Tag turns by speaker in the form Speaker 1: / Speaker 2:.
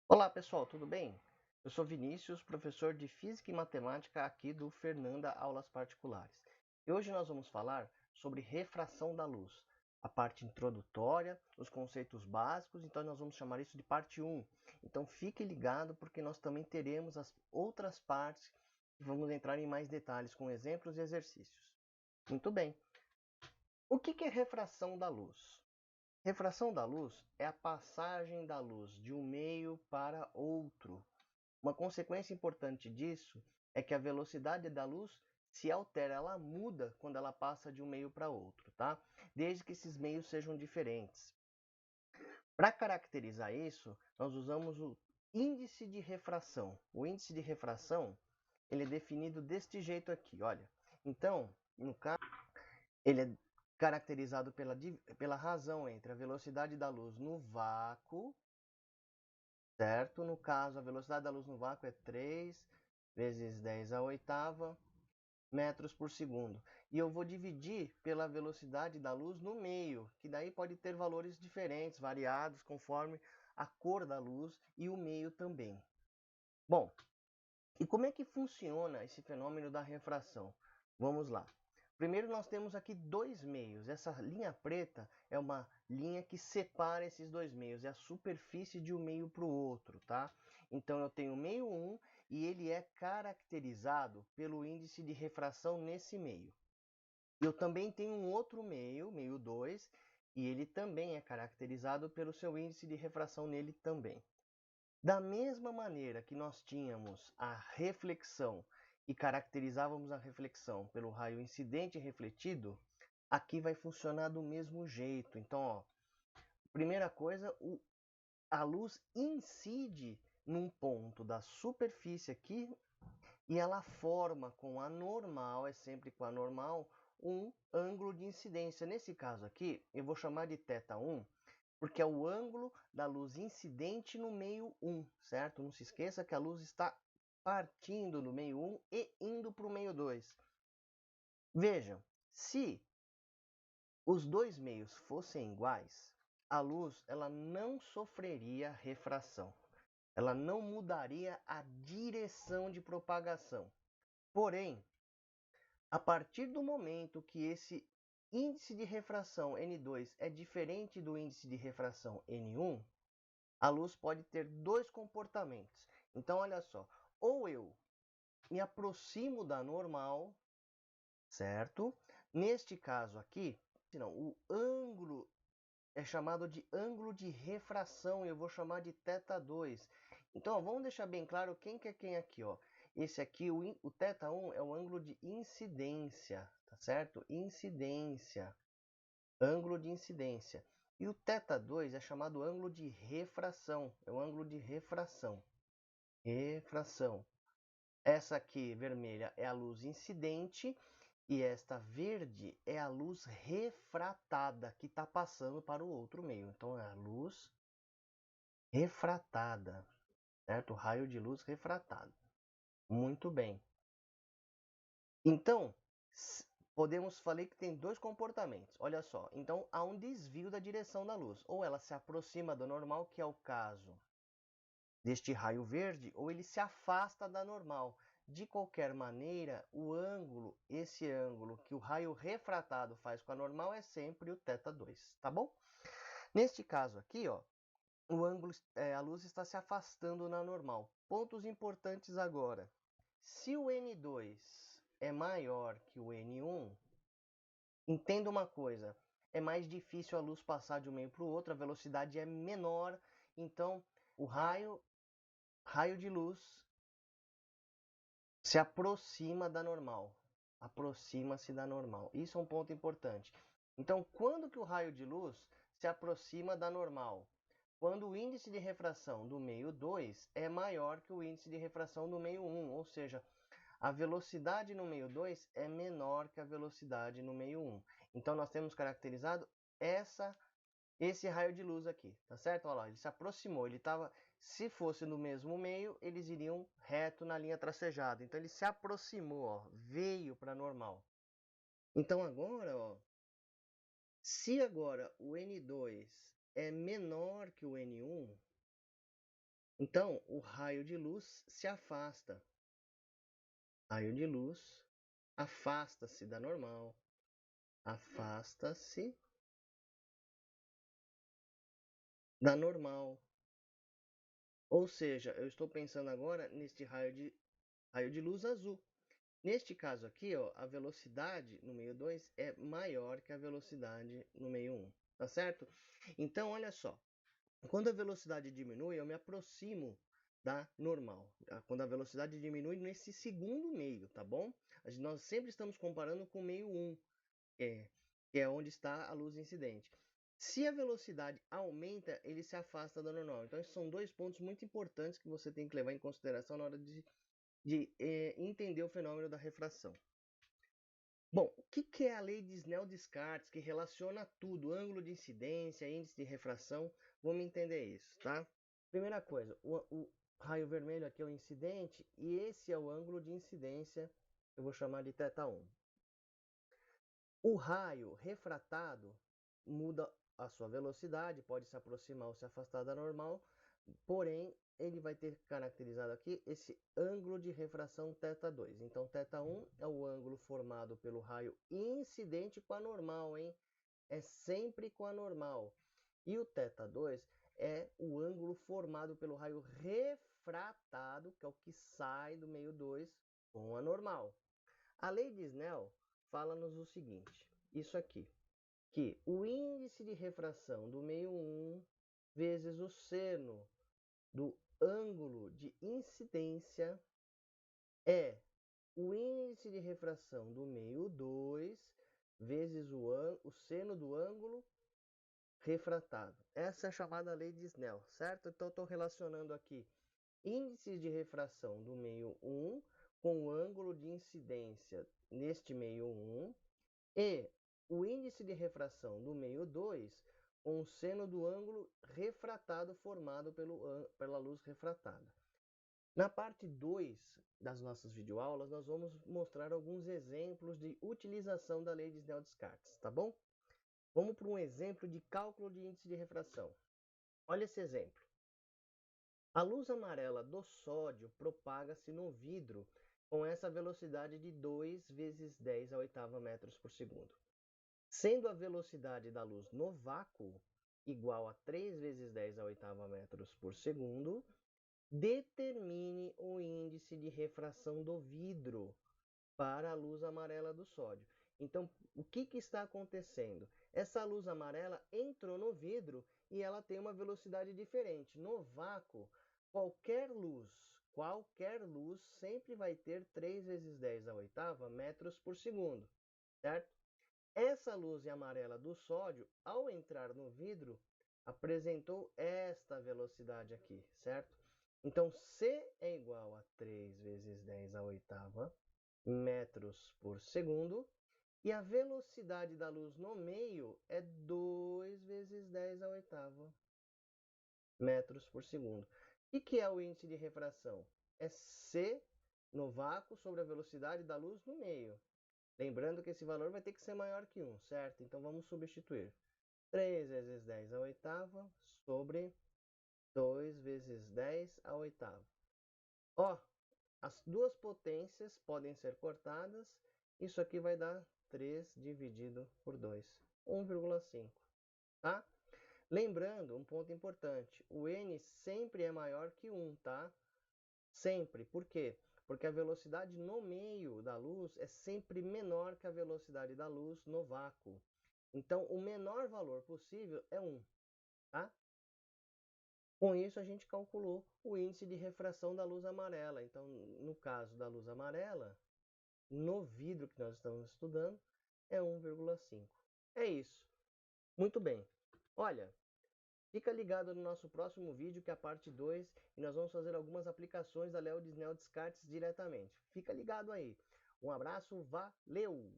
Speaker 1: Olá pessoal, tudo bem? Eu sou Vinícius, professor de Física e Matemática aqui do Fernanda Aulas Particulares. E hoje nós vamos falar sobre refração da luz, a parte introdutória, os conceitos básicos, então nós vamos chamar isso de parte 1. Então fique ligado porque nós também teremos as outras partes e vamos entrar em mais detalhes com exemplos e exercícios. Muito bem. O que é refração da luz? Refração da luz é a passagem da luz de um meio para outro. Uma consequência importante disso é que a velocidade da luz se altera, ela muda quando ela passa de um meio para outro, tá? Desde que esses meios sejam diferentes. Para caracterizar isso, nós usamos o índice de refração. O índice de refração, ele é definido deste jeito aqui, olha. Então, no caso, ele é caracterizado pela razão entre a velocidade da luz no vácuo, certo? No caso, a velocidade da luz no vácuo é 3 vezes 10 à oitava metros por segundo. E eu vou dividir pela velocidade da luz no meio, que daí pode ter valores diferentes, variados, conforme a cor da luz e o meio também. Bom, e como é que funciona esse fenômeno da refração? Vamos lá. Primeiro nós temos aqui dois meios. Essa linha preta é uma linha que separa esses dois meios, é a superfície de um meio para o outro, tá? Então eu tenho o meio 1 e ele é caracterizado pelo índice de refração nesse meio. Eu também tenho um outro meio, meio 2, e ele também é caracterizado pelo seu índice de refração nele também. Da mesma maneira que nós tínhamos a reflexão e caracterizávamos a reflexão pelo raio incidente e refletido, aqui vai funcionar do mesmo jeito. Então, ó, primeira coisa, a luz incide num ponto da superfície aqui e ela forma com a normal, é sempre com a normal, um ângulo de incidência. Nesse caso aqui, eu vou chamar de θ1, porque é o ângulo da luz incidente no meio 1, certo? Não se esqueça que a luz está partindo do meio 1 e indo para o meio 2. Vejam, se os dois meios fossem iguais, a luz ela não sofreria refração. Ela não mudaria a direção de propagação. Porém, a partir do momento que esse índice de refração N2 é diferente do índice de refração N1, a luz pode ter dois comportamentos. Então, olha só, ou eu me aproximo da normal, certo? Neste caso aqui, não, o ângulo é chamado de ângulo de refração, e eu vou chamar de θ2. Então, ó, vamos deixar bem claro quem que é quem aqui, ó. Esse aqui, o θ1 é o ângulo de incidência, tá certo? Incidência, ângulo de incidência. E o θ2 é chamado ângulo de refração, é o ângulo de refração. Refração. Essa aqui, vermelha, é a luz incidente e esta verde é a luz refratada que está passando para o outro meio. Então, é a luz refratada, certo? Raio de luz refratado. Muito bem. Então, podemos falar que tem dois comportamentos. Olha só. Então, há um desvio da direção da luz. Ou ela se aproxima do normal, que é o caso deste raio verde, ou ele se afasta da normal. De qualquer maneira, o ângulo, esse ângulo que o raio refratado faz com a normal é sempre o θ2, tá bom? Neste caso aqui, ó, o ângulo, a luz está se afastando na normal. Pontos importantes agora. Se o N2 é maior que o N1, entenda uma coisa, é mais difícil a luz passar de um meio para o outro, a velocidade é menor, então o raio de luz se aproxima da normal. Aproxima-se da normal. Isso é um ponto importante. Então, quando que o raio de luz se aproxima da normal? Quando o índice de refração do meio 2 é maior que o índice de refração do meio 1, ou seja, a velocidade no meio 2 é menor que a velocidade no meio 1. Então, nós temos caracterizado esse raio de luz aqui, tá certo? Olha lá, ele se aproximou, ele estava, se fosse no mesmo meio, eles iriam reto na linha tracejada. Então ele se aproximou, ó, veio para normal. Então agora, ó, se agora o N2 é menor que o N1, Então, o raio de luz se afasta. Raio de luz afasta-se da normal. Afasta-se da normal. Ou seja, eu estou pensando agora neste raio de luz azul. Neste caso aqui, ó, a velocidade no meio 2 é maior que a velocidade no meio 1, tá certo? Então, olha só, quando a velocidade diminui, eu me aproximo da normal. Tá? Quando a velocidade diminui nesse segundo meio, tá bom? Nós sempre estamos comparando com o meio 1, que é onde está a luz incidente. Se a velocidade aumenta, ele se afasta da normal. Então, esses são dois pontos muito importantes que você tem que levar em consideração na hora de entender o fenômeno da refração. Bom, o que é a lei de Snell-Descartes, que relaciona tudo, ângulo de incidência, índice de refração? Vamos entender isso, tá? Primeira coisa, o raio vermelho aqui é o incidente e esse é o ângulo de incidência, eu vou chamar de θ1. O raio refratado muda a sua velocidade, pode se aproximar ou se afastar da normal, porém ele vai ter caracterizado aqui esse ângulo de refração θ2. Então, θ1 é o ângulo formado pelo raio incidente com a normal, hein? É sempre com a normal. E o θ2 é o ângulo formado pelo raio refratado, que é o que sai do meio 2 com a normal. A lei de Snell fala-nos o seguinte, isso aqui, que o índice de refração do meio 1 vezes o seno do ângulo de incidência é o índice de refração do meio 2 vezes o seno do ângulo refratado. Essa é a chamada lei de Snell, certo? Então, estou relacionando aqui índices de refração do meio 1 com o ângulo de incidência neste meio 1 e o índice de refração do meio 2 com o seno do ângulo refratado formado pela luz refratada. Na parte 2 das nossas videoaulas, nós vamos mostrar alguns exemplos de utilização da lei de Snell-Descartes, tá bom? Vamos para um exemplo de cálculo de índice de refração. Olha esse exemplo. A luz amarela do sódio propaga-se no vidro com essa velocidade de 2 vezes 10 a oitava metros por segundo. Sendo a velocidade da luz no vácuo igual a 3 vezes 10 a oitava metros por segundo, determine o índice de refração do vidro para a luz amarela do sódio. Então, o que está acontecendo? Essa luz amarela entrou no vidro e ela tem uma velocidade diferente. No vácuo, qualquer luz sempre vai ter 3 vezes 10 a oitava metros por segundo, certo? Essa luz amarela do sódio, ao entrar no vidro, apresentou esta velocidade aqui, certo? Então, C é igual a 3 vezes 10 a oitava metros por segundo. E a velocidade da luz no meio é 2 vezes 10 a oitava metros por segundo. O que é o índice de refração? É C no vácuo sobre a velocidade da luz no meio. Lembrando que esse valor vai ter que ser maior que 1, certo? Então vamos substituir. 3 vezes 10 a oitava sobre 2 vezes 10 a oitava. Ó, as duas potências podem ser cortadas. Isso aqui vai dar 3 dividido por 2, 1,5, tá? Lembrando, um ponto importante, o n sempre é maior que 1, tá? Sempre. Por quê? Porque a velocidade no meio da luz é sempre menor que a velocidade da luz no vácuo. Então, o menor valor possível é 1, tá? Com isso, a gente calculou o índice de refração da luz amarela. Então, no caso da luz amarela, no vidro que nós estamos estudando, é 1,5. É isso. Muito bem. Olha, fica ligado no nosso próximo vídeo, que é a parte 2, e nós vamos fazer algumas aplicações da lei de Snell-Descartes diretamente. Fica ligado aí. Um abraço, valeu!